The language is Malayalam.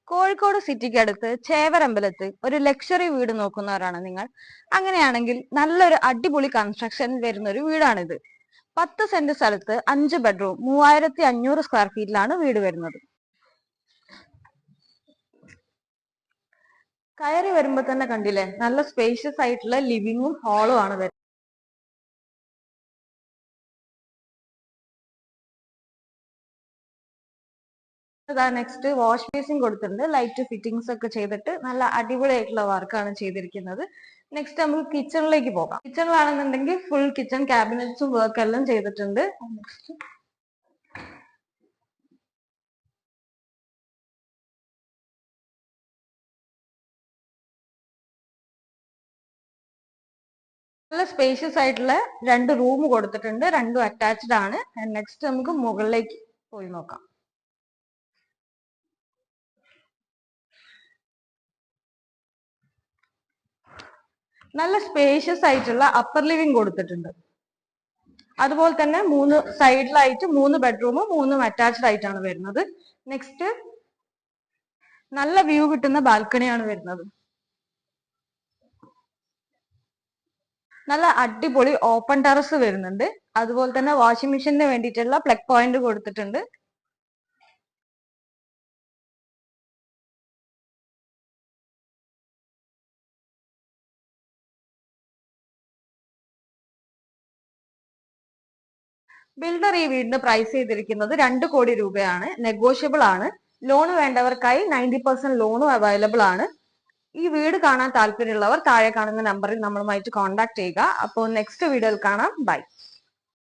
കോഴിക്കോട് സിറ്റിക്ക് അടുത്ത് ചേവരമ്പലത്ത് ഒരു ലക്ഷറി വീട് നോക്കുന്നവരാണ് നിങ്ങൾ. അങ്ങനെയാണെങ്കിൽ നല്ലൊരു അടിപൊളി കൺസ്ട്രക്ഷൻ വരുന്ന ഒരു വീടാണിത്. 10 സെന്റ് സ്ഥലത്ത് 5 ബെഡ്റൂം 3500 സ്ക്വയർ ഫീറ്റിലാണ് വീട് വരുന്നത്. കയറി വരുമ്പോ തന്നെ കണ്ടില്ലേ, നല്ല സ്പേഷ്യസ് ആയിട്ടുള്ള ലിവിങ്ങും ഹാളും ആണ് വരുന്നത്. നെക്സ്റ്റ് വാഷ് ബേസിൻ കൊടുത്തിട്ടുണ്ട്. ലൈറ്റ് ഫിറ്റിംഗ്സ് ഒക്കെ ചെയ്തിട്ട് നല്ല അടിപൊളിയായിട്ടുള്ള വർക്കാണ് ചെയ്തിരിക്കുന്നത്. നെക്സ്റ്റ് നമുക്ക് കിച്ചണിലേക്ക് പോകാം. കിച്ചണിലാണെന്നുണ്ടെങ്കിൽ ഫുൾ കിച്ചൺ ക്യാബിനറ്റ്സും വർക്ക് എല്ലാം ചെയ്തിട്ടുണ്ട്. നല്ല സ്പേഷ്യസ് ആയിട്ടുള്ള 2 റൂം കൊടുത്തിട്ടുണ്ട്. രണ്ടും അറ്റാച്ച്ഡ് ആണ്. നെക്സ്റ്റ് നമുക്ക് മുകളിലേക്ക് പോയി നോക്കാം. നല്ല സ്പേഷ്യസ് ആയിട്ടുള്ള അപ്പർ ലിവിംഗ് കൊടുത്തിട്ടുണ്ട്. അതുപോലെ തന്നെ 3 സൈഡിലായിട്ട് 3 ബെഡ്റൂമും 3 അറ്റാച്ച്ഡ് ആയിട്ടാണ് വരുന്നത്. നെക്സ്റ്റ് നല്ല വ്യൂ കിട്ടുന്ന ബാൽക്കണിയാണ് വരുന്നത്. നല്ല അടിപൊളി ഓപ്പൺ ടെറസ് വരുന്നുണ്ട്. അതുപോലെ തന്നെ വാഷിംഗ് മെഷീനിന് വേണ്ടിയിട്ടുള്ള പ്ലഗ് പോയിന്റ് കൊടുത്തിട്ടുണ്ട്. ബിൽഡർ ഈ വീടിന് പ്രൈസ് ചെയ്തിരിക്കുന്നത് 2 കോടി രൂപയാണ്. നെഗോഷ്യബിൾ ആണ്. ലോൺ വേണ്ടവർക്കായി 90% ലോണും അവൈലബിൾ ആണ്. ഈ വീട് കാണാൻ താല്പര്യമുള്ളവർ താഴെ കാണുന്ന നമ്പറിൽ നമ്മളുമായിട്ട് കോൺടാക്ട് ചെയ്യുക. അപ്പോൾ നെക്സ്റ്റ് വീഡിയോയിൽ കാണാം. ബൈ.